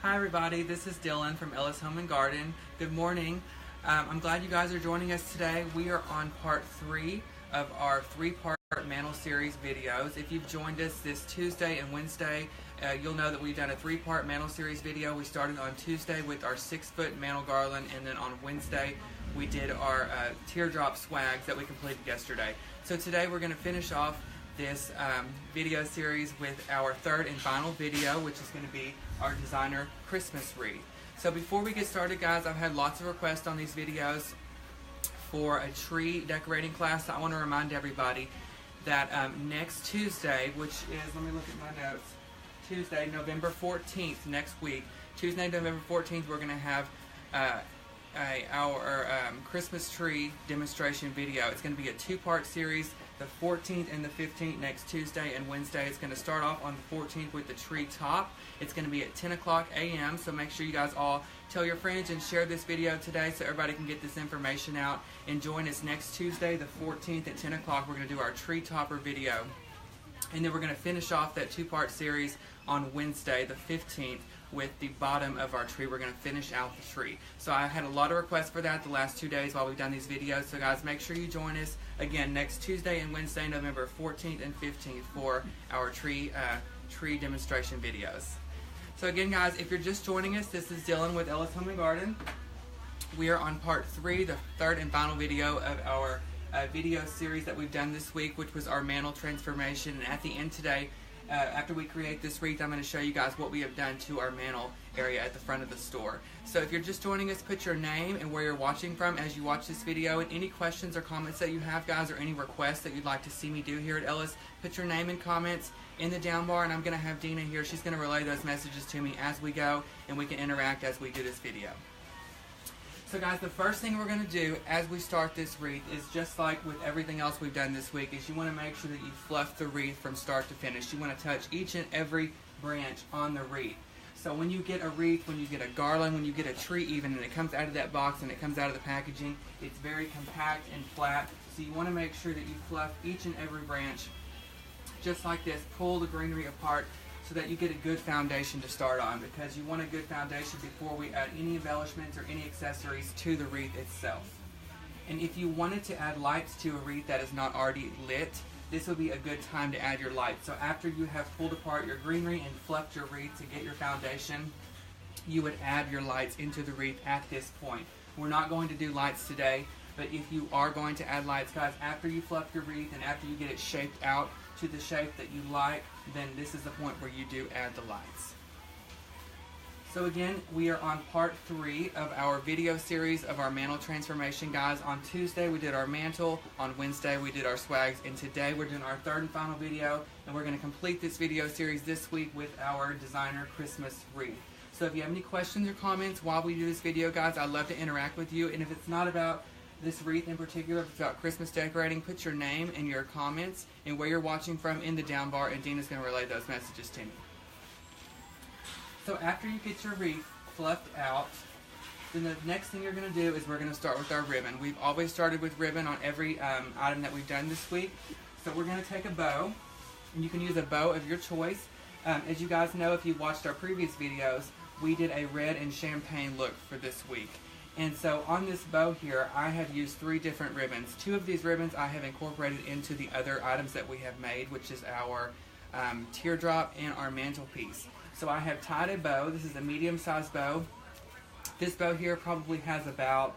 Hi everybody, this is Dylan from Ellis Home and Garden. Good morning. I'm glad you guys are joining us today. We are on part 3 of our 3-part mantle series videos. If you've joined us this Tuesday and Wednesday, you'll know that we've done a 3-part mantle series video. We started on Tuesday with our 6-foot mantle garland, and then on Wednesday we did our teardrop swags that we completed yesterday. So today we're going to finish off this video series with our 3rd and final video, which is going to be our designer Christmas wreath. So before we get started, guys, I've had lots of requests on these videos for a tree decorating class. I want to remind everybody that next Tuesday, which is, let me look at my notes, Tuesday, November 14th, next week, Tuesday, November 14th, we're going to have our Christmas tree demonstration video. It's going to be a 2-part series, the 14th and the 15th, next Tuesday and Wednesday. It's going to start off on the 14th with the tree top. It's going to be at 10 o'clock a.m., so make sure you guys all tell your friends and share this video today so everybody can get this information out. And join us next Tuesday, the 14th at 10 o'clock. We're going to do our tree topper video. And then we're going to finish off that 2-part series on Wednesday, the 15th, with the bottom of our tree. We're going to finish out the tree. So I had a lot of requests for that the last 2 days while we've done these videos. So guys, make sure you join us again next Tuesday and Wednesday, November 14th and 15th for our tree demonstration videos. So again, guys, if you're just joining us, this is Dylan with Ellis Home and Garden. We are on part 3, the 3rd and final video of our video series that we've done this week, which was our mantle transformation. And at the end today, after we create this wreath, I'm going to show you guys what we have done to our mantle area at the front of the store. So if you're just joining us, put your name and where you're watching from as you watch this video, and any questions or comments that you have, guys, or any requests that you'd like to see me do here at Ellis, put your name and comments in the down bar, and I'm going to have Dina here. She's going to relay those messages to me as we go, and we can interact as we do this video. So guys, the first thing we're going to do as we start this wreath is just like with everything else we've done this week, is you want to make sure that you fluff the wreath from start to finish. You want to touch each and every branch on the wreath. So when you get a wreath, when you get a garland, when you get a tree even, and it comes out of that box and it comes out of the packaging, it's very compact and flat. So you want to make sure that you fluff each and every branch just like this. Pull the greenery apart so that you get a good foundation to start on, because you want a good foundation before we add any embellishments or any accessories to the wreath itself. And if you wanted to add lights to a wreath that is not already lit, this would be a good time to add your lights. So after you have pulled apart your greenery and fluffed your wreath to get your foundation, you would add your lights into the wreath at this point. We're not going to do lights today, but if you are going to add lights, guys, after you fluff your wreath and after you get it shaped out to the shape that you like, then this is the point where you do add the lights. So again, we are on part 3 of our video series of our mantle transformation, guys. On Tuesday we did our mantle, on Wednesday we did our swags, and today we're doing our 3rd and final video, and we're going to complete this video series this week with our designer Christmas wreath. So if you have any questions or comments while we do this video, guys, I'd love to interact with you. And if it's not about this wreath in particular, if it's about Christmas decorating, put your name and your comments and where you're watching from in the down bar, and Dina's going to relay those messages to me. So after you get your wreath fluffed out, then the next thing you're going to do is we're going to start with our ribbon. We've always started with ribbon on every item that we've done this week. So we're going to take a bow, and you can use a bow of your choice. As you guys know, if you watched our previous videos, we did a red and champagne look for this week. And so on this bow here, I have used 3 different ribbons. 2 of these ribbons I have incorporated into the other items that we have made, which is our teardrop and our mantelpiece. So I have tied a bow. This is a medium-sized bow. This bow here probably has about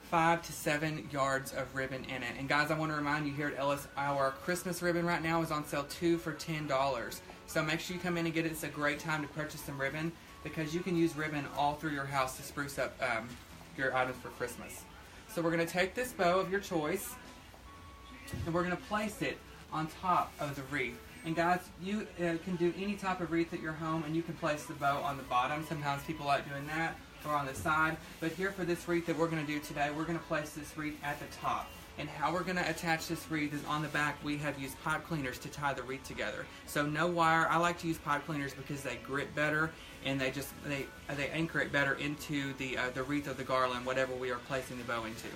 5 to 7 yards of ribbon in it. And guys, I want to remind you here at Ellis, our Christmas ribbon right now is on sale 2 for $10. So make sure you come in and get it. It's a great time to purchase some ribbon, because you can use ribbon all through your house to spruce up your items for Christmas. So we're going to take this bow of your choice, and we're going to place it on top of the wreath. And guys, you can do any type of wreath at your home, and you can place the bow on the bottom. Sometimes people like doing that, or on the side. But here for this wreath that we're going to do today, we're going to place this wreath at the top. And how we're going to attach this wreath is on the back. We have used pipe cleaners to tie the wreath together. So no wire. I like to use pipe cleaners because they grip better, and they anchor it better into the wreath of the garland, whatever we are placing the bow into.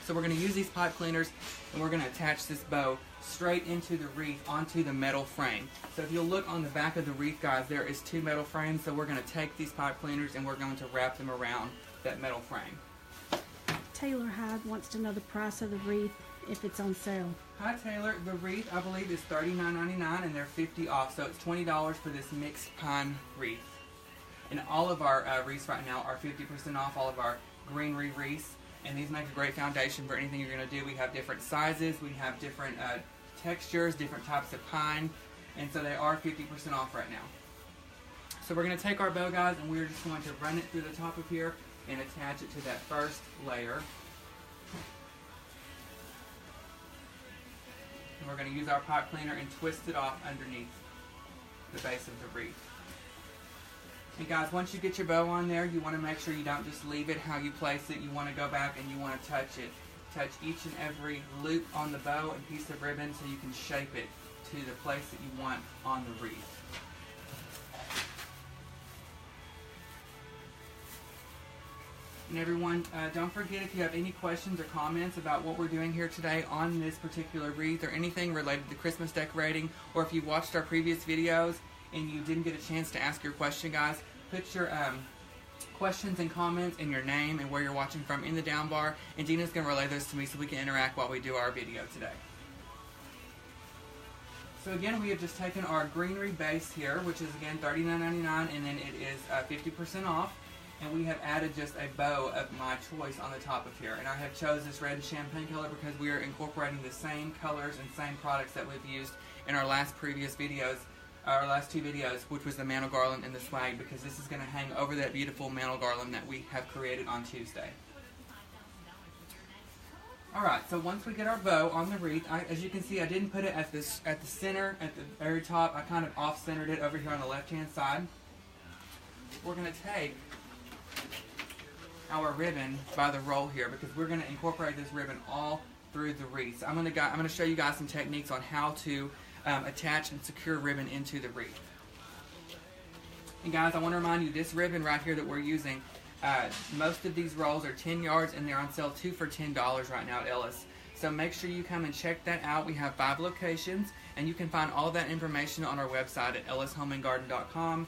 So we're going to use these pipe cleaners and we're going to attach this bow straight into the wreath onto the metal frame. So if you'll look on the back of the wreath, guys, there is 2 metal frames. So we're going to take these pipe cleaners and we're going to wrap them around that metal frame. Taylor Hyde wants to know the price of the wreath if it's on sale. Hi Taylor, the wreath I believe is $39.99 and they're $50 off. So it's $20 for this mixed pine wreath. And all of our wreaths right now are 50% off, all of our greenery wreaths. And these make a great foundation for anything you're going to do. We have different sizes, we have different textures, different types of pine, and so they are 50% off right now. So we're going to take our bow, guys, and we're just going to run it through the top of here and attach it to that first layer. And we're going to use our pipe cleaner and twist it off underneath the base of the wreath. And guys, once you get your bow on there, you want to make sure you don't just leave it how you place it. You want to go back and you want to touch it. Touch each and every loop on the bow and piece of ribbon so you can shape it to the place that you want on the wreath. And everyone, don't forget, if you have any questions or comments about what we're doing here today on this particular wreath or anything related to Christmas decorating, or if you watched our previous videos and you didn't get a chance to ask your question, guys, put your questions and comments and your name and where you're watching from in the down bar, and Dina's going to relay those to me so we can interact while we do our video today. So again, we have just taken our greenery base here, which is again $39.99, and then it is 50% off, and we have added just a bow of my choice on the top of here. And I have chose this red and champagne color because we are incorporating the same colors and same products that we've used in our last two videos, which was the mantle garland and the swag, because this is going to hang over that beautiful mantle garland that we have created on Tuesday. Alright, so once we get our bow on the wreath, as you can see, I didn't put it at the center, at the very top. I kind of off-centered it over here on the left-hand side. We're going to take our ribbon by the roll here, because we're going to incorporate this ribbon all through the wreath. So I'm going to show you guys some techniques on how to attach and secure ribbon into the wreath. And guys, I want to remind you, this ribbon right here that we're using, most of these rolls are 10 yards and they're on sale 2 for $10 right now at Ellis. So make sure you come and check that out. We have 5 locations, and you can find all that information on our website at ellishomeandgarden.com.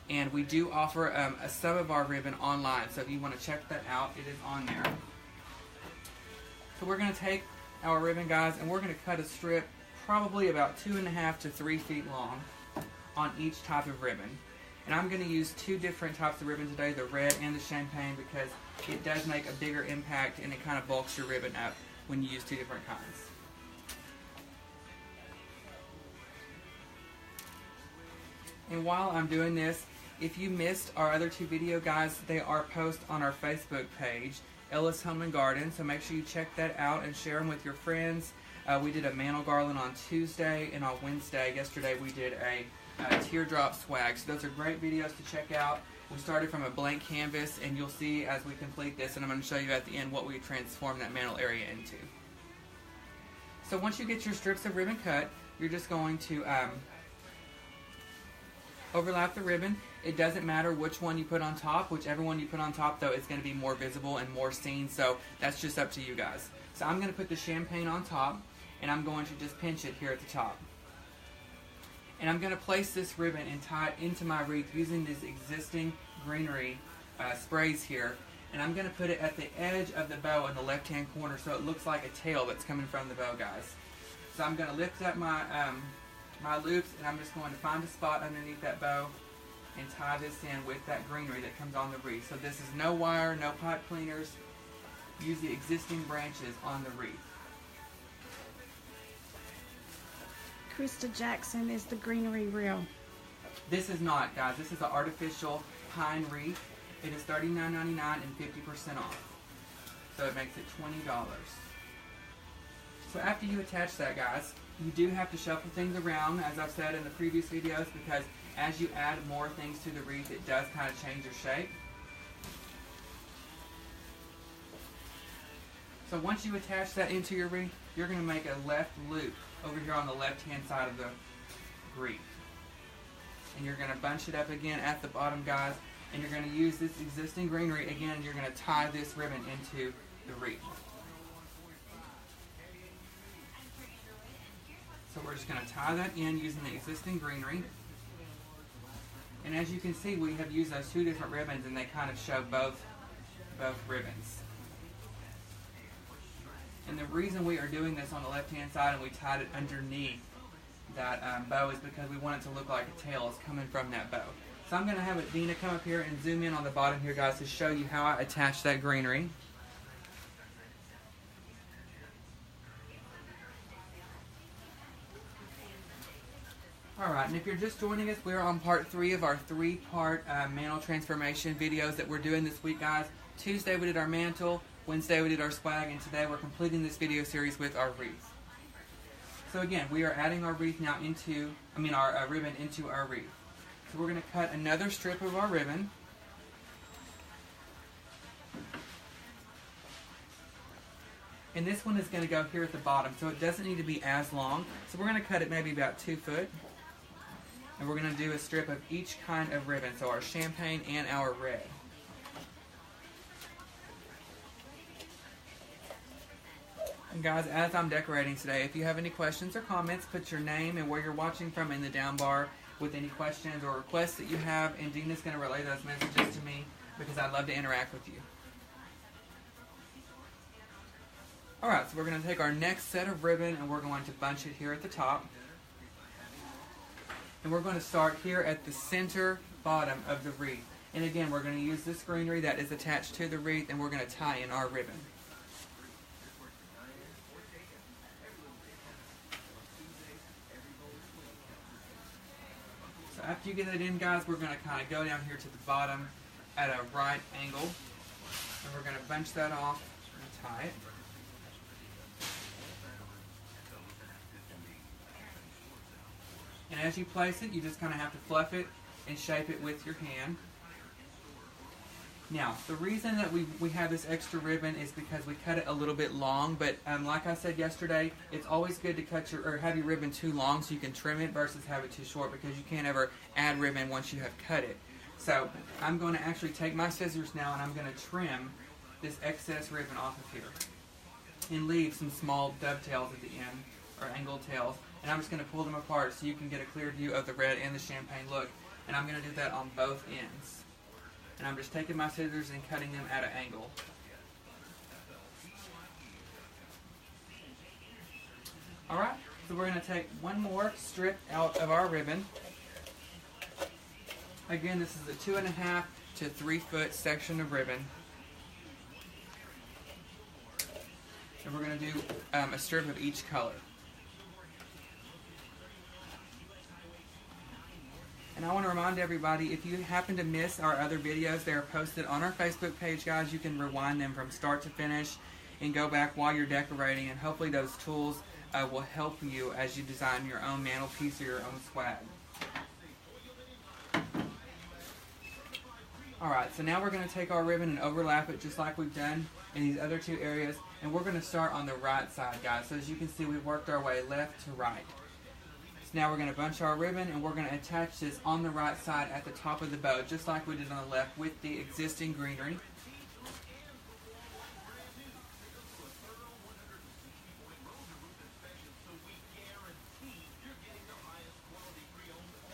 And we do offer some of our ribbon online, so if you want to check that out, it is on there. So we're going to take our ribbon, guys, and we're going to cut a strip probably about 2.5 to 3 feet long on each type of ribbon. And I'm going to use 2 different types of ribbon today, the red and the champagne, because it does make a bigger impact and it kind of bulks your ribbon up when you use 2 different kinds. And while I'm doing this, if you missed our other 2 videos, guys, they are posted on our Facebook page, Ellis Home and Garden, so make sure you check that out and share them with your friends. We did a mantle garland on Tuesday, and on Wednesday, yesterday, we did a teardrop swag. So those are great videos to check out. We started from a blank canvas, and you'll see as we complete this, and I'm going to show you at the end what we transformed that mantle area into. So once you get your strips of ribbon cut, you're just going to overlap the ribbon. It doesn't matter which one you put on top. Whichever one you put on top, though, is going to be more visible and more seen, so that's just up to you guys. So I'm going to put the champagne on top, and I'm going to just pinch it here at the top. And I'm going to place this ribbon and tie it into my wreath using these existing greenery sprays here. And I'm going to put it at the edge of the bow in the left-hand corner so it looks like a tail that's coming from the bow, guys. So I'm going to lift up my, my loops, and I'm just going to find a spot underneath that bow and tie this in with that greenery that comes on the wreath. So this is no wire, no pipe cleaners. Use the existing branches on the wreath. Krista Jackson, is the greenery real? This is not, guys. This is an artificial pine wreath. It is $39.99 and 50% off. So it makes it $20. So after you attach that, guys, you do have to shuffle things around, as I've said in the previous videos, because as you add more things to the wreath, it does kind of change your shape. So once you attach that into your wreath, you're going to make a left loop over here on the left-hand side of the wreath. And you're going to bunch it up again at the bottom, guys, and you're going to use this existing greenery again, and you're going to tie this ribbon into the wreath. So we're just going to tie that in using the existing greenery. And as you can see, we have used those two different ribbons, and they kind of show both ribbons. And the reason we are doing this on the left-hand side and we tied it underneath that bow is because we want it to look like a tail is coming from that bow. So I'm going to have Dina come up here and zoom in on the bottom here, guys, to show you how I attach that greenery. Alright, and if you're just joining us, we're on part 3 of our 3-part mantle transformation videos that we're doing this week, guys. Tuesday we did our mantle, Wednesday we did our swag, and today we're completing this video series with our wreath. So again, we are adding our wreath now our ribbon into our wreath. So we're going to cut another strip of our ribbon. And this one is going to go here at the bottom, so it doesn't need to be as long. So we're going to cut it maybe about 2 foot. And we're going to do a strip of each kind of ribbon, so our champagne and our red. And guys, as I'm decorating today, if you have any questions or comments, put your name and where you're watching from in the down bar with any questions or requests that you have, and Dina's going to relay those messages to me because I'd love to interact with you. Alright, so we're going to take our next set of ribbon and we're going to bunch it here at the top. And we're going to start here at the center bottom of the wreath. And again, we're going to use this greenery that is attached to the wreath, and we're going to tie in our ribbon. So after you get it in, guys, we're going to kind of go down here to the bottom at a right angle. And we're going to bunch that off and tie it. And as you place it, you just kind of have to fluff it and shape it with your hand. Now, the reason that we have this extra ribbon is because we cut it a little bit long, but like I said yesterday, it's always good to have your ribbon too long so you can trim it versus have it too short, because you can't ever add ribbon once you have cut it. So I'm going to actually take my scissors now and I'm going to trim this excess ribbon off of here and leave some small dovetails at the end, or angled tails, and I'm just going to pull them apart so you can get a clear view of the red and the champagne look. And I'm going to do that on both ends. And I'm just taking my scissors and cutting them at an angle. Alright, so we're going to take one more strip out of our ribbon. Again, this is a 2.5 to 3 foot section of ribbon. And we're going to do a strip of each color. And I want to remind everybody, if you happen to miss our other videos, they are posted on our Facebook page, guys. You can rewind them from start to finish and go back while you're decorating, and hopefully those tools will help you as you design your own mantelpiece or your own swag. Alright, so now we're going to take our ribbon and overlap it just like we've done in these other two areas, and we're going to start on the right side, guys. So as you can see, we've worked our way left to right. Now we're going to bunch our ribbon and we're going to attach this on the right side at the top of the bow, just like we did on the left with the existing greenery.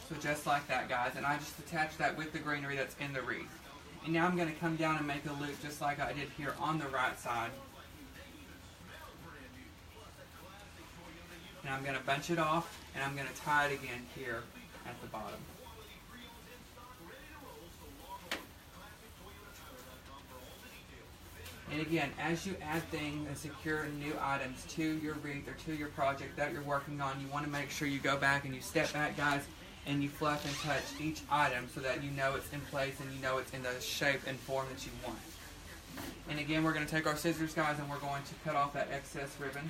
So just like that, guys, and I just attached that with the greenery that's in the wreath. And now I'm going to come down and make a loop just like I did here on the right side. And I'm going to bunch it off, and I'm going to tie it again here at the bottom. And again, as you add things and secure new items to your wreath or to your project that you're working on, you want to make sure you go back and you step back, guys, and you fluff and touch each item so that you know it's in place and you know it's in the shape and form that you want. And again, we're going to take our scissors, guys, and we're going to cut off that excess ribbon.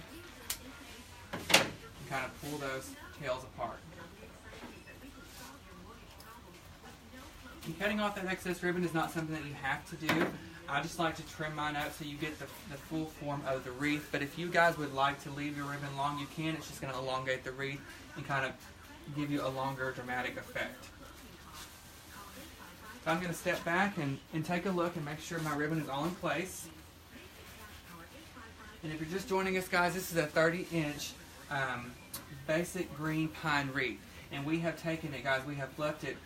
Kind of pull those tails apart. And cutting off that excess ribbon is not something that you have to do. I just like to trim mine up so you get the full form of the wreath. But if you guys would like to leave your ribbon long, you can. It's just going to elongate the wreath and kind of give you a longer dramatic effect. So I'm going to step back and take a look and make sure my ribbon is all in place. And if you're just joining us, guys, this is a 30-inch basic green pine wreath. And we have taken it, guys, we have fluffed it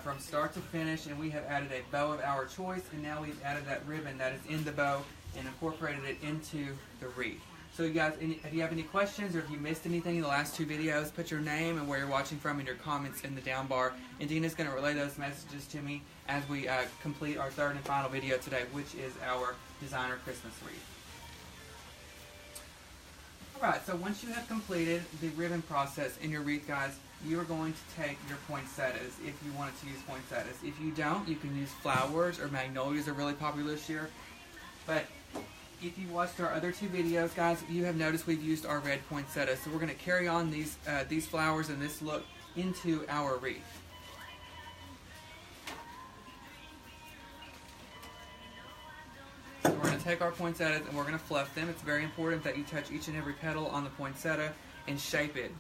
from start to finish, and we have added a bow of our choice, and now we've added that ribbon that is in the bow and incorporated it into the wreath. So you guys, if you have any questions or if you missed anything in the last 2 videos, put your name and where you're watching from in your comments in the down bar, and Dina's going to relay those messages to me as we complete our 3rd and final video today, which is our designer Christmas wreath. Alright, so once you have completed the ribbon process in your wreath, guys, you are going to take your poinsettias if you wanted to use poinsettias. If you don't, you can use flowers, or magnolias are really popular this year. But if you watched our other 2 videos, guys, you have noticed we've used our red poinsettias. So we're going to carry on these flowers and this look into our wreath. So we're going to take our poinsettias and we're going to fluff them. It's very important that you touch each and every petal on the poinsettia and shape it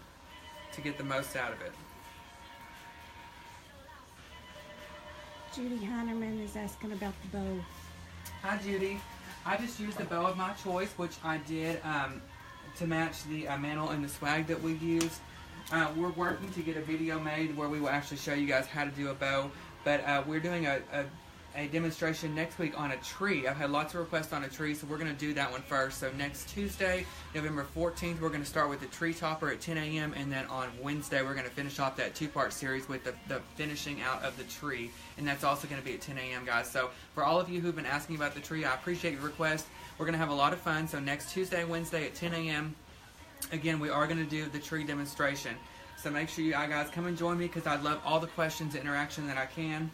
to get the most out of it. Judy Heinerman is asking about the bow. Hi Judy. I just used the bow of my choice, which I did to match the mantle and the swag that we used. We're working to get a video made where we will actually show you guys how to do a bow, but we're doing a demonstration next week on a tree. I've had lots of requests on a tree, so we're going to do that one first. So next Tuesday, November 14th, we're going to start with the tree topper at 10 a.m. and then on Wednesday, we're going to finish off that 2-part series with the finishing out of the tree. And that's also going to be at 10 a.m. guys. So for all of you who've been asking about the tree, I appreciate your request. We're going to have a lot of fun. So next Tuesday, Wednesday at 10 a.m., again, we are going to do the tree demonstration. So make sure you guys come and join me, because I'd love all the questions and interaction that I can.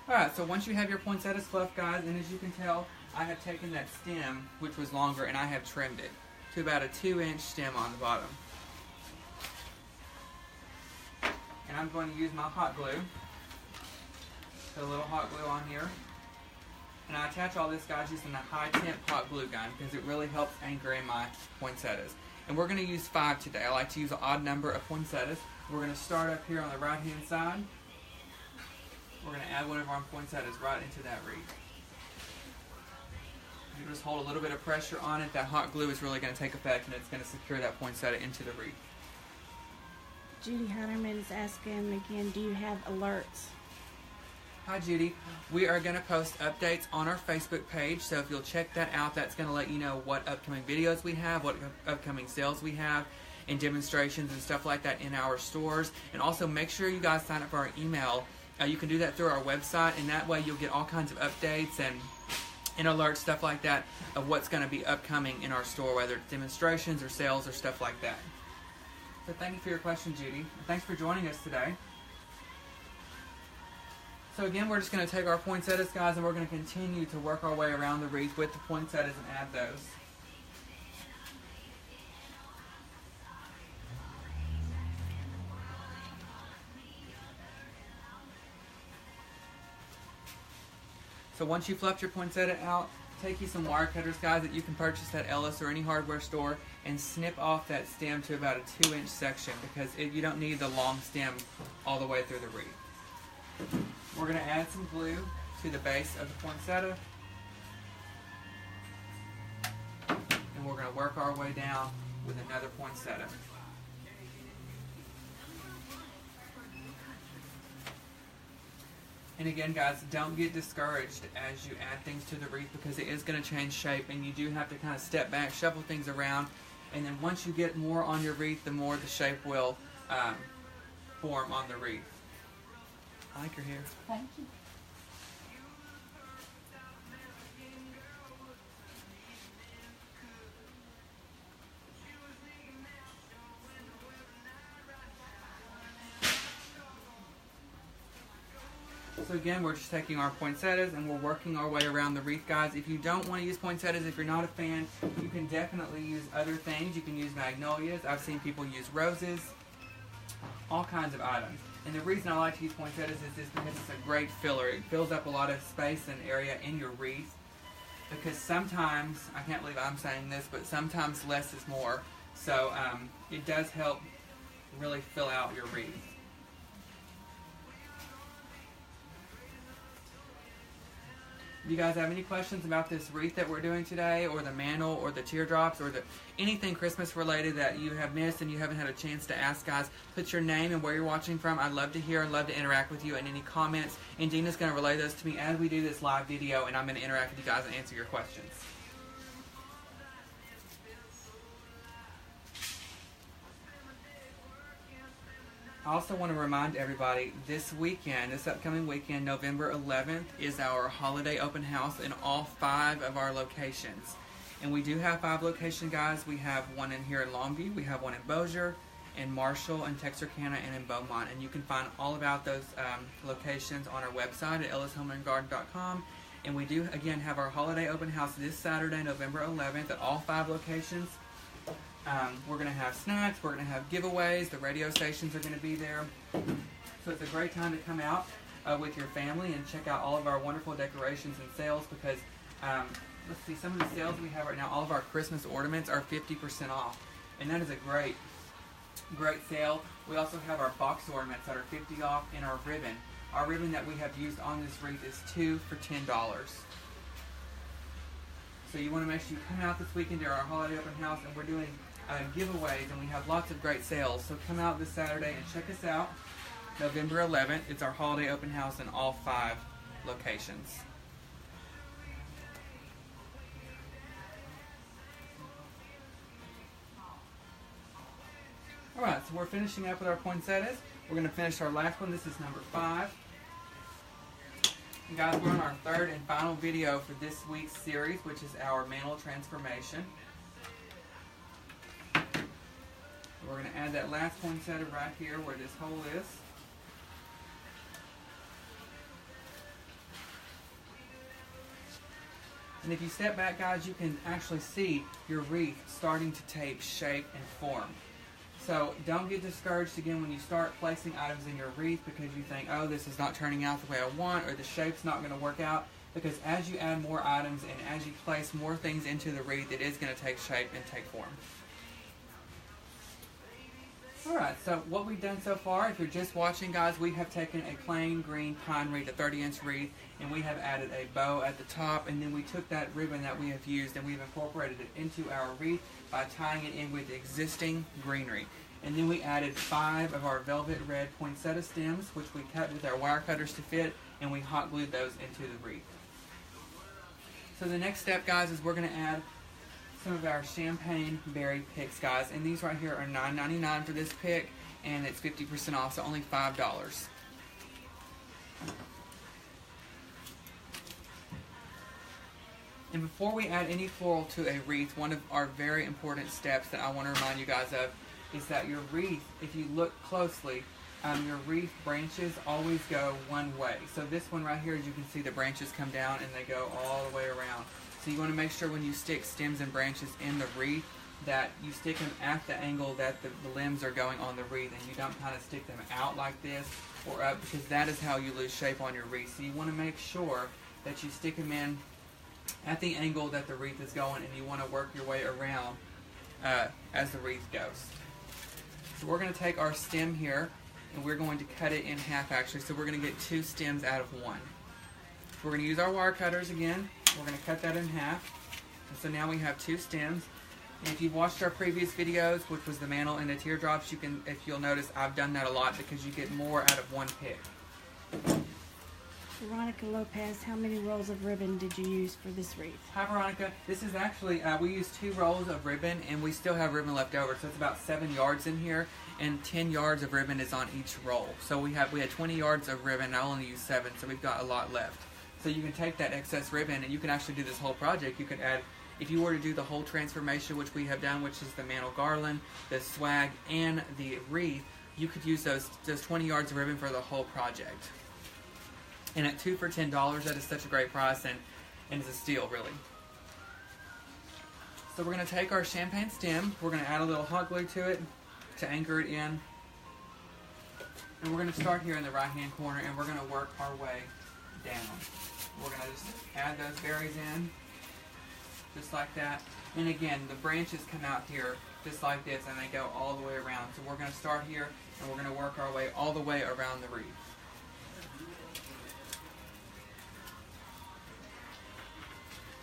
Alright, so once you have your poinsettias fluffed, guys, and as you can tell, I have taken that stem, which was longer, and I have trimmed it to about a 2-inch stem on the bottom. And I'm going to use my hot glue. Put a little hot glue on here. And I attach all this, guys, using a high temp hot glue gun, because it really helps anchor in my poinsettias. And we're going to use 5 today. I like to use an odd number of poinsettias. We're going to start up here on the right hand side. We're going to add one of our poinsettias right into that wreath. You just hold a little bit of pressure on it. That hot glue is really going to take effect, and it's going to secure that poinsettia into the wreath. Judy Heinerman is asking again, do you have alerts? Hi Judy. We are going to post updates on our Facebook page, so if you'll check that out, that's going to let you know what upcoming videos we have, what upcoming sales we have, and demonstrations and stuff like that in our stores. And also make sure you guys sign up for our email. You can do that through our website, and that way you'll get all kinds of updates and alerts, stuff like that, of what's going to be upcoming in our store, whether it's demonstrations or sales or stuff like that. So thank you for your question, Judy. Thanks for joining us today. So again, we're just going to take our poinsettias, guys, and we're going to continue to work our way around the wreath with the poinsettias and add those. So once you've fluffed your poinsettia out, take you some wire cutters, guys, that you can purchase at Ellis or any hardware store, and snip off that stem to about a 2-inch section, because you don't need the long stem all the way through the wreath. We're going to add some glue to the base of the poinsettia, and we're going to work our way down with another poinsettia. And again, guys, don't get discouraged as you add things to the wreath, because it is going to change shape, and you do have to kind of step back, shuffle things around, and then once you get more on your wreath, the more the shape will form on the wreath. I like your hair. Thank you. So again, we're just taking our poinsettias and we're working our way around the wreath, guys. If you don't want to use poinsettias, if you're not a fan, you can definitely use other things. You can use magnolias. I've seen people use roses, all kinds of items. And the reason I like to use poinsettias is just because it's a great filler. It fills up a lot of space and area in your wreath. Because sometimes, I can't believe I'm saying this, but sometimes less is more. So it does help really fill out your wreath. If you guys have any questions about this wreath that we're doing today, or the mantle, or the teardrops, or anything Christmas related that you have missed and you haven't had a chance to ask, guys, put your name and where you're watching from. I'd love to hear and love to interact with you, and any comments. And Dina's going to relay those to me as we do this live video, and I'm going to interact with you guys and answer your questions. I also want to remind everybody, this upcoming weekend, November 11th, is our holiday open house in all 5 of our locations. And we do have 5 locations, guys. We have one in here in Longview, we have one in Bossier, in Marshall, in Texarkana, and in Beaumont. And you can find all about those locations on our website at ellishomeandgarden.com. And we do, again, have our holiday open house this Saturday, November 11th, at all 5 locations. We're going to have snacks, we're going to have giveaways, the radio stations are going to be there. So it's a great time to come out with your family and check out all of our wonderful decorations and sales, because, let's see, some of the sales we have right now, all of our Christmas ornaments are 50% off. And that is a great sale. We also have our box ornaments that are 50 off, and our ribbon. Our ribbon that we have used on this wreath is 2 for $10. So you want to make sure you come out this weekend to our holiday open house, and we're doing giveaways, and we have lots of great sales. So come out this Saturday and check us out. November 11th, it's our holiday open house in all 5 locations. Alright, so we're finishing up with our poinsettias. We're going to finish our last one. This is number 5. And guys, we're on our 3rd and final video for this week's series, which is our mantle transformation. We're going to add that last poinsettia right here where this hole is. And if you step back, guys, you can actually see your wreath starting to take shape and form. So don't get discouraged again when you start placing items in your wreath because you think, oh, this is not turning out the way I want, or the shape's not going to work out. Because as you add more items and as you place more things into the wreath, it is going to take shape and take form. Alright, so what we've done so far, if you're just watching, guys, we have taken a plain green pine wreath, a 30-inch wreath, and we have added a bow at the top, and then we took that ribbon that we have used and we've incorporated it into our wreath by tying it in with existing greenery. And then we added 5 of our velvet red poinsettia stems, which we cut with our wire cutters to fit, and we hot glued those into the wreath. So the next step, guys, is we're going to add some of our champagne berry picks, guys, and these right here are $9.99 for this pick, and it's 50% off, so only $5. And before we add any floral to a wreath, one of our very important steps that I want to remind you guys of is that your wreath, if you look closely, your wreath branches always go one way. So this one right here, as you can see, the branches come down and they go all the way around. So you want to make sure when you stick stems and branches in the wreath that you stick them at the angle that the limbs are going on the wreath, and you don't kind of stick them out like this or up, because that is how you lose shape on your wreath. So you want to make sure that you stick them in at the angle that the wreath is going, and you want to work your way around as the wreath goes. So we're going to take our stem here and we're going to cut it in half, actually. So we're going to get 2 stems out of 1. We're going to use our wire cutters again. We're going to cut that in half. And so now we have 2 stems. And if you've watched our previous videos, which was the mantle and the teardrops, you can, if you'll notice, I've done that a lot because you get more out of 1 pick. Veronica Lopez, how many rolls of ribbon did you use for this wreath? Hi Veronica, this is actually, we used 2 rolls of ribbon and we still have ribbon left over, so it's about 7 yards in here, and 10 yards of ribbon is on each roll. So we had 20 yards of ribbon, and I only used 7, so we've got a lot left. So you can take that excess ribbon and you can actually do this whole project. You could add, if you were to do the whole transformation, which we have done, which is the mantle garland, the swag, and the wreath, you could use those 20 yards of ribbon for the whole project. And at 2 for $10, that is such a great price, and it's a steal, really. So we're going to take our champagne stem, we're going to add a little hot glue to it to anchor it in. And we're going to start here in the right-hand corner, and we're going to work our way down. We're going to just add those berries in, just like that. And again, the branches come out here just like this, and they go all the way around. So we're going to start here, and we're going to work our way all the way around the wreath.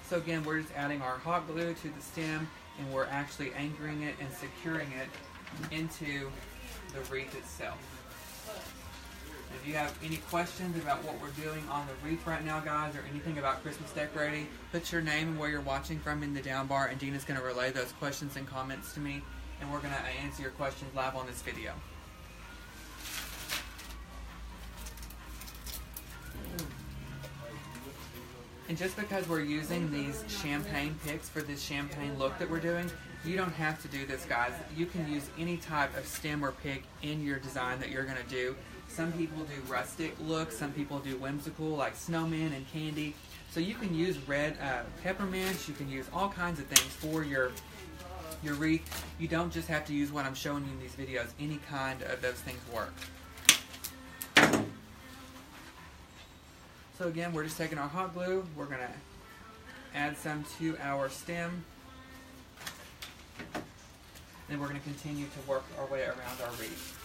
So again, we're just adding our hot glue to the stem, and we're actually anchoring it and securing it into the wreath itself. If you have any questions about what we're doing on the wreath right now, guys, or anything about Christmas decorating, put your name and where you're watching from in the down bar, and Dina's going to relay those questions and comments to me, and we're going to answer your questions live on this video. And just because we're using these champagne picks for this champagne look that we're doing, you don't have to do this, guys. You can use any type of stem or pick in your design that you're going to do. Some people do rustic looks, some people do whimsical like snowmen and candy. So you can use red peppermints, you can use all kinds of things for your wreath. You don't just have to use what I'm showing you in these videos. Any kind of those things work. So again, we're just taking our hot glue, we're going to add some to our stem, and we're going to continue to work our way around our wreath.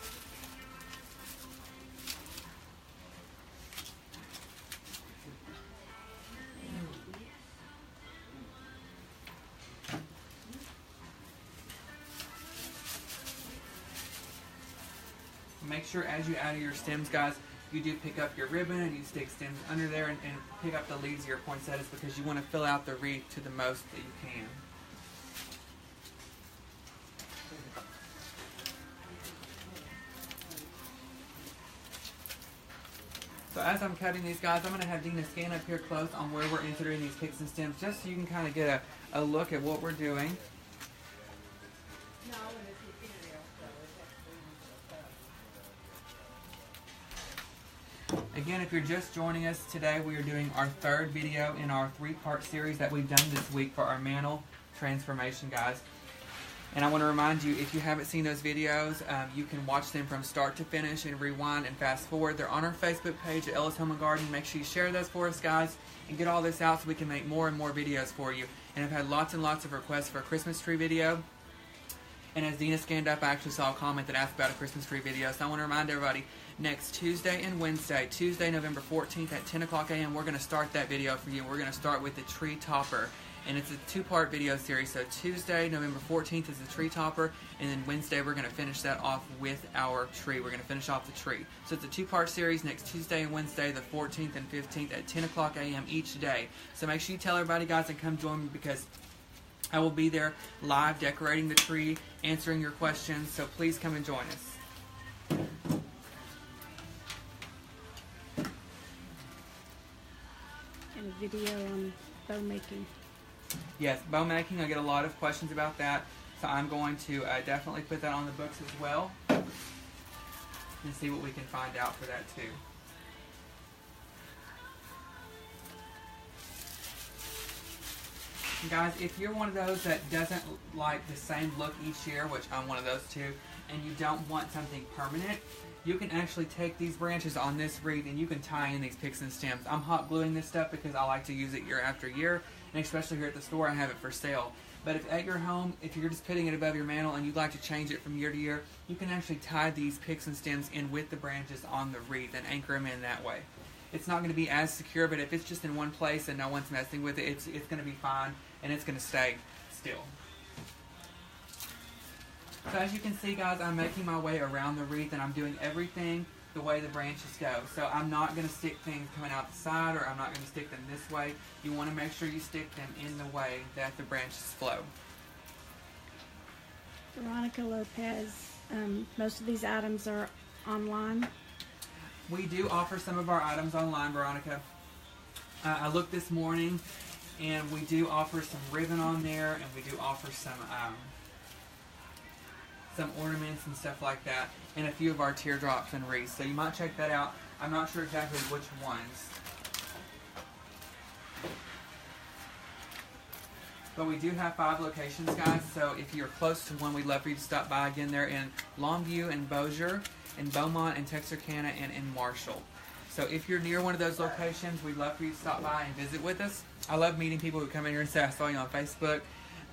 Make sure as you add your stems, guys, you do pick up your ribbon and you stick stems under there and pick up the leaves of your poinsettias, because you want to fill out the wreath to the most that you can. So as I'm cutting these, guys, I'm going to have Dina scan up here close on where we're inserting these picks and stems, just so you can kind of get a look at what we're doing. Again, if you're just joining us today, we are doing our third video in our 3-part series that we've done this week for our mantle transformation, guys. And I want to remind you, if you haven't seen those videos, you can watch them from start to finish and rewind and fast forward. They're on our Facebook page at Ellis Home and Garden. Make sure you share those for us, guys, and get all this out so we can make more and more videos for you. And I've had lots and lots of requests for a Christmas tree video. And as Dina scanned up, I actually saw a comment that asked about a Christmas tree video. So I want to remind everybody, next Tuesday and Wednesday, Tuesday, November 14th at 10 o'clock a.m., we're going to start that video for you. We're going to start with the tree topper. And it's a 2-part video series. So Tuesday, November 14th is the tree topper. And then Wednesday, we're going to finish that off with our tree. We're going to finish off the tree. So it's a 2-part series next Tuesday and Wednesday, the 14th and 15th at 10 o'clock a.m. each day. So make sure you tell everybody, guys, and come join me, because I will be there live decorating the tree, answering your questions, so please come and join us. And a video on bow making. Yes, bow making, I get a lot of questions about that, so I'm going to definitely put that on the books as well, and see what we can find out for that too. Guys, if you're one of those that doesn't like the same look each year, which I'm one of those too, and you don't want something permanent, you can actually take these branches on this wreath and you can tie in these picks and stems. I'm hot gluing this stuff because I like to use it year after year, and especially here at the store I have it for sale. But if at your home, if you're just putting it above your mantle and you'd like to change it from year to year, you can actually tie these picks and stems in with the branches on the wreath and anchor them in that way. It's not going to be as secure, but if it's just in one place and no one's messing with it, it's going to be fine, and it's going to stay still. So as you can see, guys, I'm making my way around the wreath, and I'm doing everything the way the branches go. So I'm not going to stick things coming out the side, or I'm not going to stick them this way. You want to make sure you stick them in the way that the branches flow. Veronica Lopez, most of these items are online. We do offer some of our items online, Veronica. I looked this morning, and we do offer some ribbon on there, and we do offer some ornaments and stuff like that, and a few of our teardrops and wreaths. So you might check that out. I'm not sure exactly which ones. But we do have 5 locations, guys, so if you're close to one, we'd love for you to stop by. Again, they're in Longview and Bossier, in Beaumont and Texarkana, and in Marshall. So if you're near one of those locations, we'd love for you to stop by and visit with us. I love meeting people who come in here and say, I saw you on Facebook,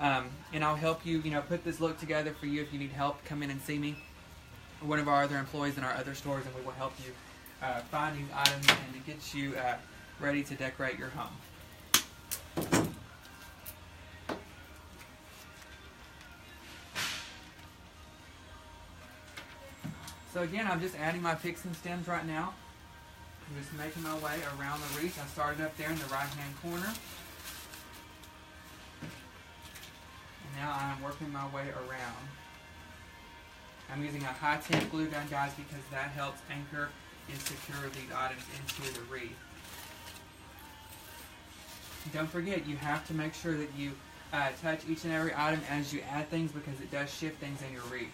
and I'll help you, put this look together for you. If you need help, come in and see me, or one of our other employees in our other stores, and we will help you find these items and to get you ready to decorate your home. So again, I'm just adding my picks and stems right now. I'm just making my way around the wreath. I started up there in the right-hand corner. And now I'm working my way around. I'm using a high-temp glue gun, guys, because that helps anchor and secure these items into the wreath. Don't forget, you have to make sure that you touch each and every item as you add things, because it does shift things in your wreath.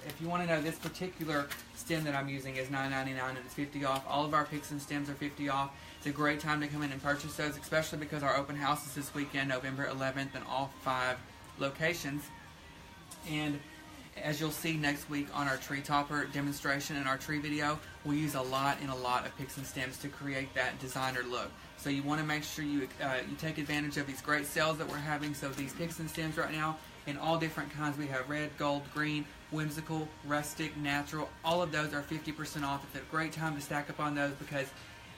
If you want to know, this particular stem that I'm using is $9.99 and it's 50 off. All of our picks and stems are 50 off. It's a great time to come in and purchase those, especially because our open house is this weekend, November 11th, in all 5 locations. And as you'll see next week on our tree topper demonstration and our tree video, we use a lot of picks and stems to create that designer look. So you want to make sure you take advantage of these great sales that we're having. So these picks and stems right now, in all different kinds, we have red, gold, green, whimsical, rustic, natural. All of those are 50% off. It's a great time to stack up on those because,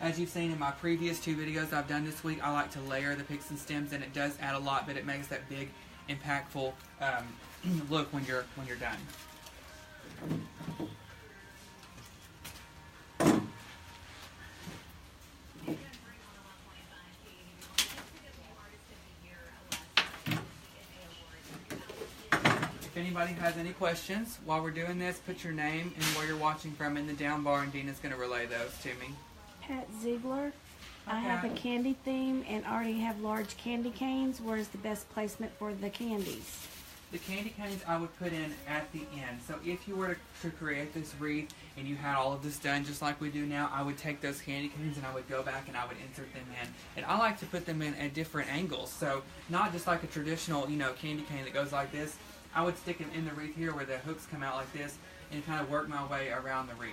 as you've seen in my previous 2 videos I've done this week, I like to layer the picks and stems, and it does add a lot, but it makes that big, impactful look when you're done. If anybody has any questions while we're doing this, put your name and where you're watching from in the down bar, and Dina's going to relay those to me. Pat Ziegler. Okay. I have a candy theme and already have large candy canes. Where's the best placement for the candies? The candy canes I would put in at the end. So if you were to create this wreath and you had all of this done just like we do now, I would take those candy canes and I would go back and I would insert them in. And I like to put them in at different angles. So not just like a traditional, candy cane that goes like this. I would stick them in the wreath here where the hooks come out like this and kind of work my way around the wreath.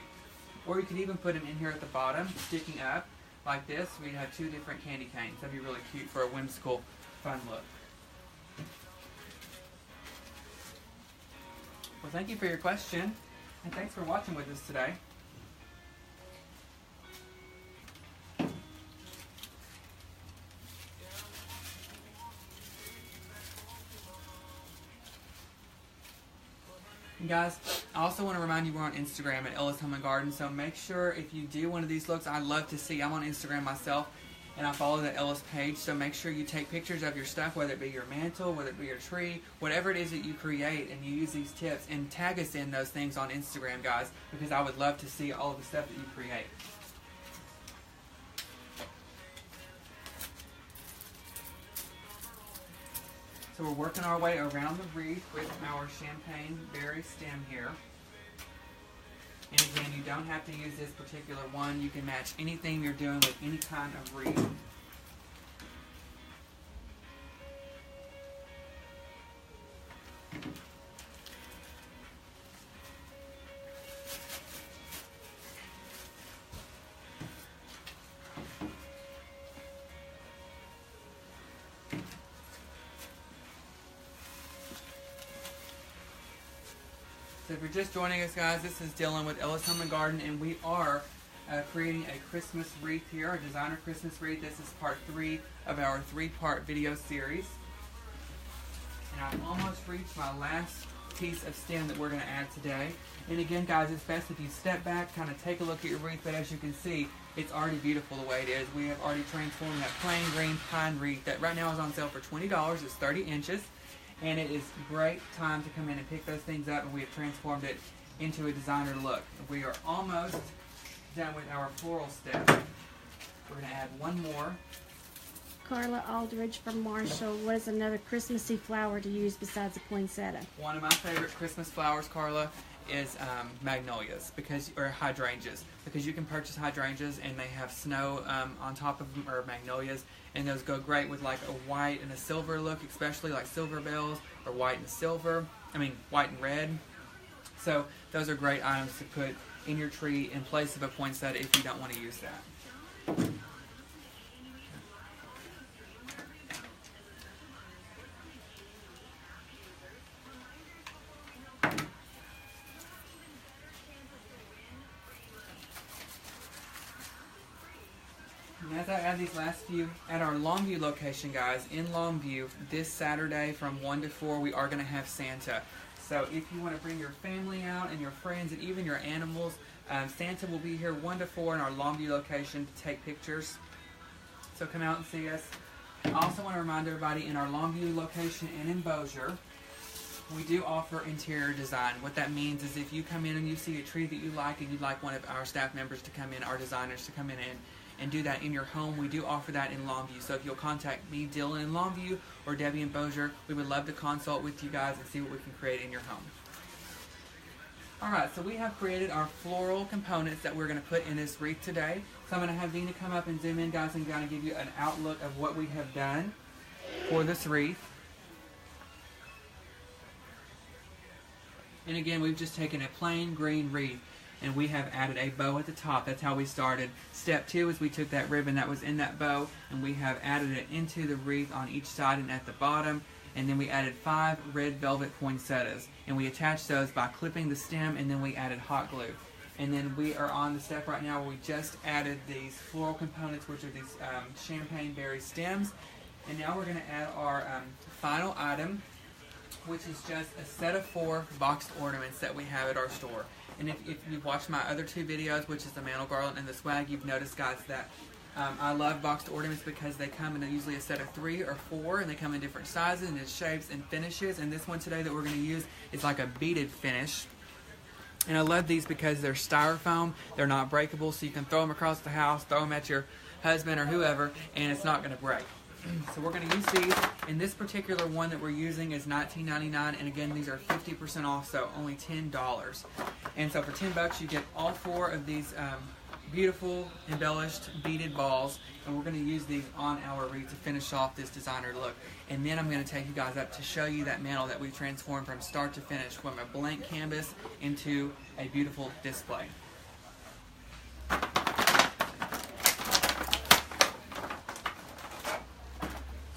Or you could even put them in here at the bottom, sticking up like this. We'd have 2 different candy canes. That'd be really cute for a whimsical, fun look. Well, thank you for your question, and thanks for watching with us today. And guys, I also want to remind you we're on Instagram at Ellis Home and Garden, so make sure if you do one of these looks, I'd love to see. I'm on Instagram myself, and I follow the Ellis page, so make sure you take pictures of your stuff, whether it be your mantle, whether it be your tree, whatever it is that you create, and you use these tips, and tag us in those things on Instagram, guys, because I would love to see all of the stuff that you create. So we're working our way around the wreath with our champagne berry stem here. And again, you don't have to use this particular one. You can match anything you're doing with any kind of wreath. So if you're just joining us, guys, this is Dylan with Ellis Home and Garden, and we are creating a Christmas wreath here, a designer Christmas wreath. This is part 3 of our 3-part video series. And I've almost reached my last piece of stem that we're going to add today. And again, guys, it's best if you step back, kind of take a look at your wreath, but as you can see, it's already beautiful the way it is. We have already transformed that plain green pine wreath that right now is on sale for $20. It's 30 inches. And it is a great time to come in and pick those things up, and we have transformed it into a designer look. We are almost done with our floral step. We're going to add one more. Carla Aldridge from Marshall. What is another Christmassy flower to use besides a poinsettia? One of my favorite Christmas flowers, Carla, is magnolias, or hydrangeas, because you can purchase hydrangeas and they have snow on top of them, or magnolias, and those go great with like a white and a silver look, especially like silver bells, or white and silver, white and red. So those are great items to put in your tree in place of a poinsettia if you don't want to use that. And as I add these last few, at our Longview location, guys, in Longview, this Saturday from 1 to 4, we are going to have Santa. So if you want to bring your family out and your friends and even your animals, Santa will be here 1 to 4 in our Longview location to take pictures. So come out and see us. I also want to remind everybody in our Longview location and in Bossier, we do offer interior design. What that means is if you come in and you see a tree that you like and you'd like one of our staff members to come in, our designers to come in and do that in your home, we do offer that in Longview. So if you'll contact me, Dylan in Longview, or Debbie in Bossier, we would love to consult with you guys and see what we can create in your home. Alright, so we have created our floral components that we're going to put in this wreath today. So I'm going to have Vina come up and zoom in, guys, and kind of give you an outlook of what we have done for this wreath. And again, we've just taken a plain green wreath and we have added a bow at the top. That's how we started. Step 2 is we took that ribbon that was in that bow and we have added it into the wreath on each side and at the bottom. And then we added 5 red velvet poinsettias. And we attached those by clipping the stem, and then we added hot glue. And then we are on the step right now where we just added these floral components, which are these champagne berry stems. And now we're going to add our final item, which is just a set of 4 boxed ornaments that we have at our store. And if you've watched my other 2 videos, which is the mantle garland and the swag, you've noticed, guys, that I love boxed ornaments because they come in usually a set of 3 or 4, and they come in different sizes and shapes and finishes. And this one today that we're going to use is like a beaded finish. And I love these because they're styrofoam, they're not breakable, so you can throw them across the house, throw them at your husband or whoever, and it's not going to break. So we're going to use these, and this particular one that we're using is $19.99, and again, these are 50% off, so only $10. And so for $10 you get all 4 of these beautiful embellished beaded balls, and we're going to use these on our wreath to finish off this designer look. And then I'm going to take you guys up to show you that mantle that we've transformed from start to finish, from a blank canvas into a beautiful display.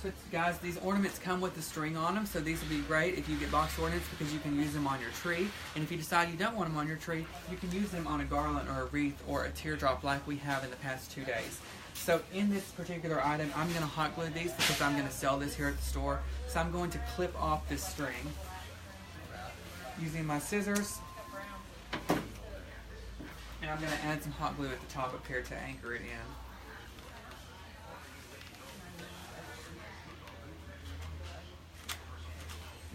So guys, these ornaments come with the string on them, so these would be great if you get box ornaments because you can use them on your tree. And if you decide you don't want them on your tree, you can use them on a garland or a wreath or a teardrop like we have in the past 2 days. So in this particular item, I'm going to hot glue these because I'm going to sell this here at the store. So I'm going to clip off this string using my scissors. And I'm going to add some hot glue at the top up here to anchor it in.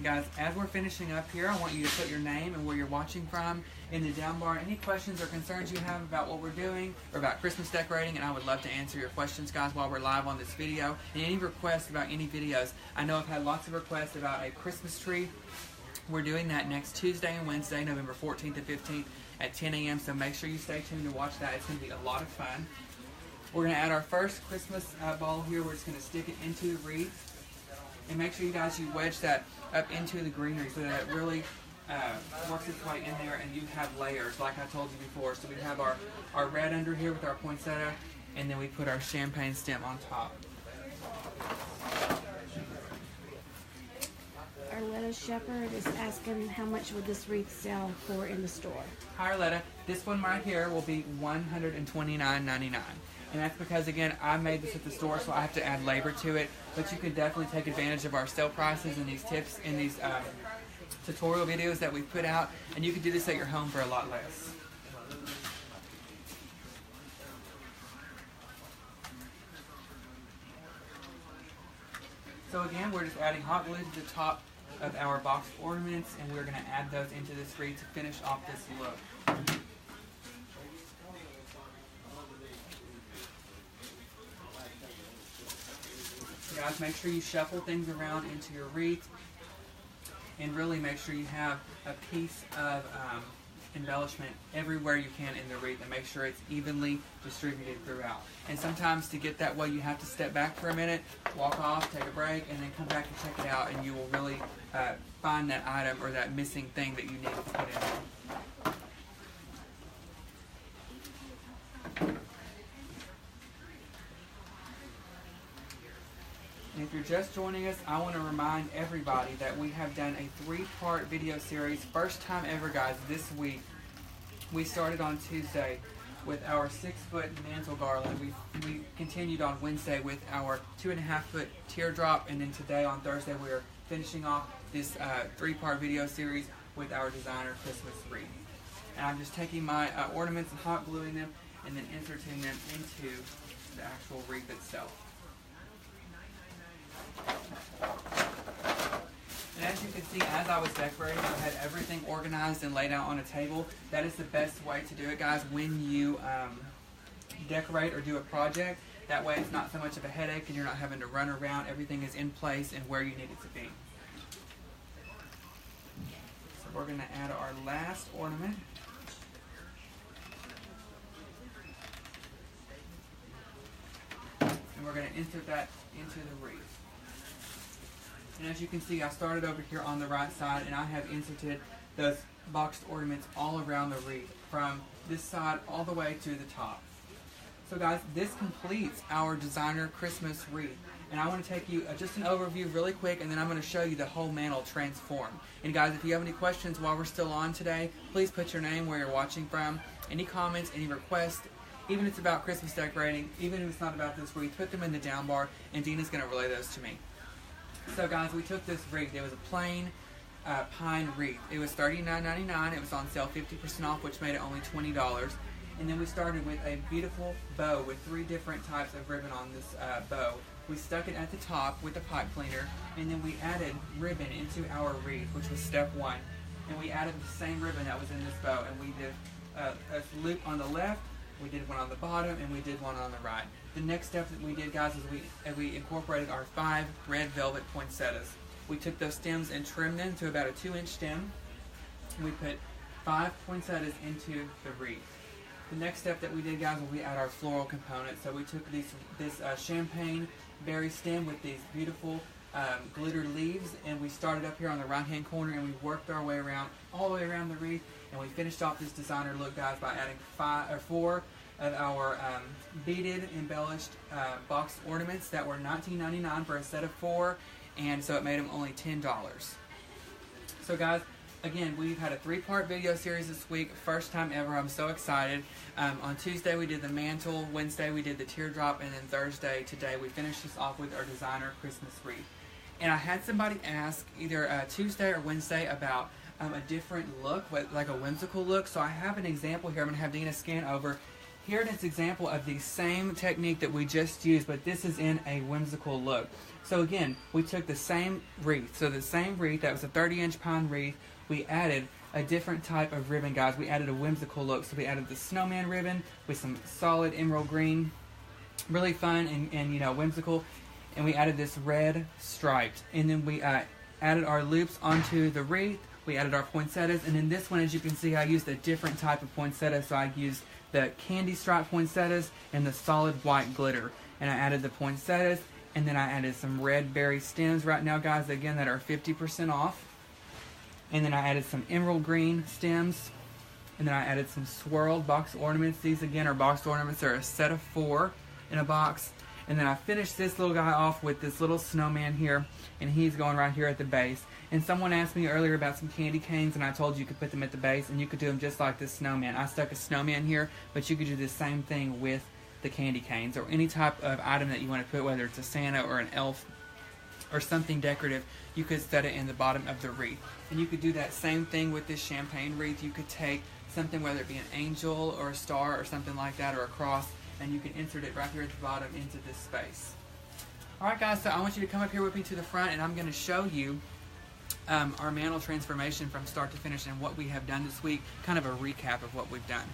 Guys, as we're finishing up here, I want you to put your name and where you're watching from in the down bar. Any questions or concerns you have about what we're doing or about Christmas decorating, and I would love to answer your questions, guys, while we're live on this video. And any requests about any videos. I know I've had lots of requests about a Christmas tree. We're doing that next Tuesday and Wednesday, November 14th and 15th at 10 a.m., so make sure you stay tuned to watch that. It's going to be a lot of fun. We're going to add our first Christmas ball here. We're just going to stick it into the wreath. And make sure you guys, you wedge that up into the greenery so that it really works its way in there and you have layers like I told you before. So we have our red under here with our poinsettia, and then we put our champagne stem on top. Arletta Shepherd is asking how much would this wreath sell for in the store? Hi Arletta, this one right here will be $129.99. And that's because, again, I made this at the store, so I have to add labor to it. But you can definitely take advantage of our sale prices and these tips and these tutorial videos that we put out. And you can do this at your home for a lot less. So again, we're just adding hot glue to the top of our box ornaments, and we're going to add those into this wreath to finish off this look. Guys, make sure you shuffle things around into your wreath and really make sure you have a piece of embellishment everywhere you can in the wreath, and make sure it's evenly distributed throughout. And sometimes to get that way you have to step back for a minute, walk off, take a break, and then come back and check it out, and you will really find that item or that missing thing that you need to put in there. And if you're just joining us, I want to remind everybody that we have done a 3-part video series. First time ever, guys, this week. We started on Tuesday with our 6-foot mantle garland. We continued on Wednesday with our 2.5-foot teardrop. And then today on Thursday, we are finishing off this 3-part video series with our designer Christmas wreath. And I'm just taking my ornaments and hot gluing them and then inserting them into the actual wreath itself. And as you can see, as I was decorating, I had everything organized and laid out on a table. That is the best way to do it, guys, when you decorate or do a project. That way it's not so much of a headache and you're not having to run around. Everything is in place and where you need it to be. So we're going to add our last ornament. And we're going to insert that into the wreath. And as you can see, I started over here on the right side and I have inserted those boxed ornaments all around the wreath from this side all the way to the top. So guys, this completes our designer Christmas wreath. And I want to take you just an overview really quick, and then I'm going to show you the whole mantle transformed. And guys, if you have any questions while we're still on today, please put your name, where you're watching from, any comments, any requests, even if it's about Christmas decorating, even if it's not about this wreath, put them in the down bar and Dina's going to relay those to me. So guys, we took this wreath. It was a plain pine wreath. It was $39.99. It was on sale 50% off, which made it only $20. And then we started with a beautiful bow with 3 different types of ribbon on this bow. We stuck it at the top with a pipe cleaner, and then we added ribbon into our wreath, which was step 1. And we added the same ribbon that was in this bow, and we did a loop on the left, we did one on the bottom, and we did one on the right. The next step that we did, guys, is we incorporated our 5 red velvet poinsettias. We took those stems and trimmed them to about a 2-inch stem, and we put 5 poinsettias into the wreath. The next step that we did, guys, was we add our floral component. So we took this champagne berry stem with these beautiful glittered leaves, and we started up here on the right-hand corner, and we worked our way around, all the way around the wreath, and we finished off this designer look, guys, by adding 4 of our beaded, embellished boxed ornaments that were $19.99 for a set of 4, and so it made them only $10. So, guys, again, we've had a 3-part video series this week. First time ever. I'm so excited. On Tuesday, we did the mantle. Wednesday, we did the teardrop. And then Thursday, today, we finished this off with our designer Christmas wreath. And I had somebody ask either Tuesday or Wednesday about a different look, like a whimsical look. So I have an example here. I'm going to have Dina scan over. Here it is an example of the same technique that we just used, but this is in a whimsical look. So again, we took the same wreath. So the same wreath, that was a 30-inch pine wreath. We added a different type of ribbon, guys. We added a whimsical look. So we added the snowman ribbon with some solid emerald green. Really fun and you know, whimsical. And we added this red striped. And then we added our loops onto the wreath. We added our poinsettias. And then this one, as you can see, I used a different type of poinsettia. So I used the candy stripe poinsettias and the solid white glitter. And I added the poinsettias. And then I added some red berry stems right now, guys, again, that are 50% off. And then I added some emerald green stems. And then I added some swirled box ornaments. These, again, are box ornaments. They're a set of 4 in a box. And then I finished this little guy off with this little snowman here. And he's going right here at the base. And someone asked me earlier about some candy canes, and I told you could put them at the base, and you could do them just like this snowman. I stuck a snowman here, but you could do the same thing with the candy canes, or any type of item that you want to put, whether it's a Santa or an elf or something decorative. You could set it in the bottom of the wreath. And you could do that same thing with this champagne wreath. You could take something, whether it be an angel or a star or something like that, or a cross, and you can insert it right here at the bottom into this space. Alright guys, so I want you to come up here with me to the front, and I'm going to show you our mantle transformation from start to finish and what we have done this week, kind of a recap of what we've done.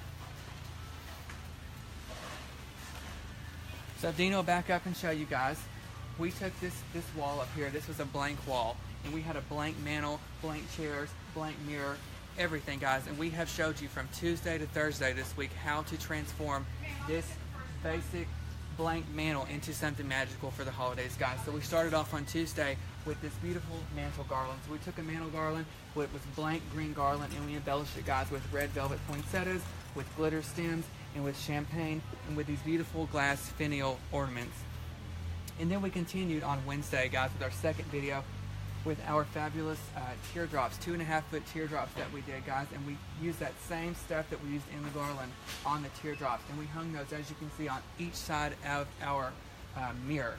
So Dina will back up and show you guys. We took this wall up here. This was a blank wall, and we had a blank mantle, blank chairs, blank mirror, everything, guys. And we have showed you from Tuesday to Thursday this week how to transform this basic blank mantle into something magical for the holidays, guys. So we started off on Tuesday with this beautiful mantle garland. So we took a mantle garland with blank green garland, and we embellished it, guys, with red velvet poinsettias, with glitter stems, and with champagne, and with these beautiful glass finial ornaments. And then we continued on Wednesday, guys, with our second video with our fabulous teardrops, 2.5-foot teardrops that we did, guys. And we used that same stuff that we used in the garland on the teardrops. And we hung those, as you can see, on each side of our mirror.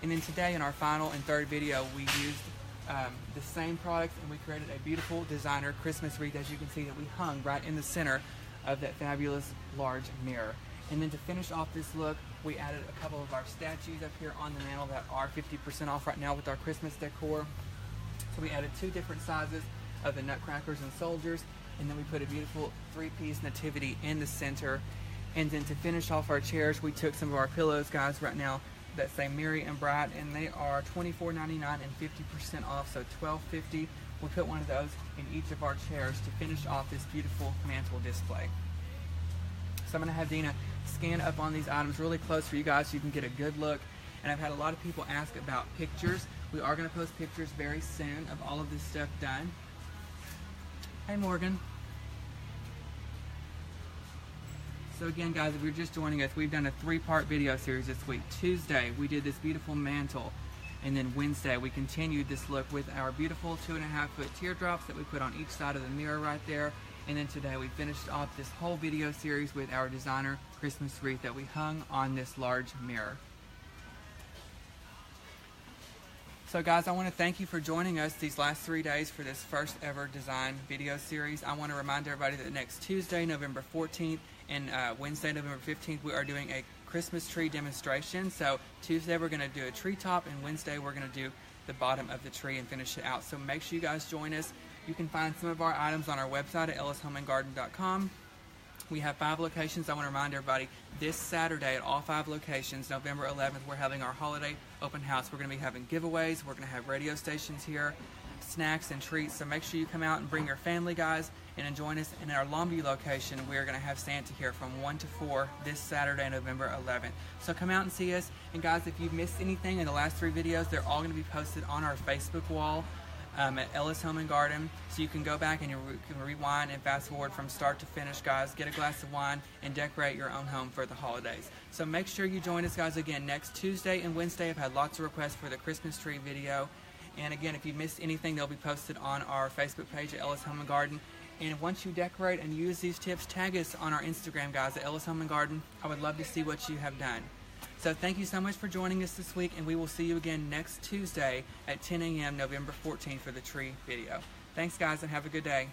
And then today, in our final and third video, we used the same products, and we created a beautiful designer Christmas wreath, as you can see, that we hung right in the center of that fabulous large mirror. And then to finish off this look, we added a couple of our statues up here on the mantle that are 50% off right now with our Christmas decor. So we added 2 different sizes of the nutcrackers and soldiers, and then we put a beautiful 3-piece nativity in the center. And then to finish off our chairs, we took some of our pillows, guys, right now that say Merry and Bright, and they are $24.99 and 50% off, so $12.50. We put one of those in each of our chairs to finish off this beautiful mantle display. So I'm going to have Dina scan up on these items really close for you guys so you can get a good look. And I've had a lot of people ask about pictures. We are going to post pictures very soon of all of this stuff done. Hey, Morgan. So again, guys, if you're just joining us, we've done a 3-part video series this week. Tuesday, we did this beautiful mantle. And then Wednesday, we continued this look with our beautiful 2.5-foot teardrops that we put on each side of the mirror right there. And then today, we finished off this whole video series with our designer Christmas wreath that we hung on this large mirror. So guys, I want to thank you for joining us these last 3 days for this first ever design video series. I want to remind everybody that next Tuesday, November 14th, and Wednesday, November 15th, we are doing a Christmas tree demonstration. So Tuesday we're going to do a tree top, and Wednesday we're going to do the bottom of the tree and finish it out. So make sure you guys join us. You can find some of our items on our website at ellishomeandgarden.com. We have 5 locations. I want to remind everybody, this Saturday at all 5 locations, November 11th, we're having our holiday open house. We're going to be having giveaways. We're going to have radio stations here, snacks and treats. So make sure you come out and bring your family, guys, and join us. And in our Longview location, we're going to have Santa here from 1 to 4 this Saturday, November 11th. So come out and see us. And guys, if you've missed anything in the last 3 videos, they're all going to be posted on our Facebook wall at Ellis Home and Garden. So you can go back and you can rewind and fast forward from start to finish, guys. Get a glass of wine and decorate your own home for the holidays. So make sure you join us, guys, again next Tuesday and Wednesday. I've had lots of requests for the Christmas tree video. And again, if you missed anything, they'll be posted on our Facebook page at Ellis Home and Garden. And once you decorate and use these tips, tag us on our Instagram, guys, at Ellis Home and Garden. I would love to see what you have done. So thank you so much for joining us this week, and we will see you again next Tuesday at 10 a.m. November 14th for the tree video. Thanks, guys, and have a good day.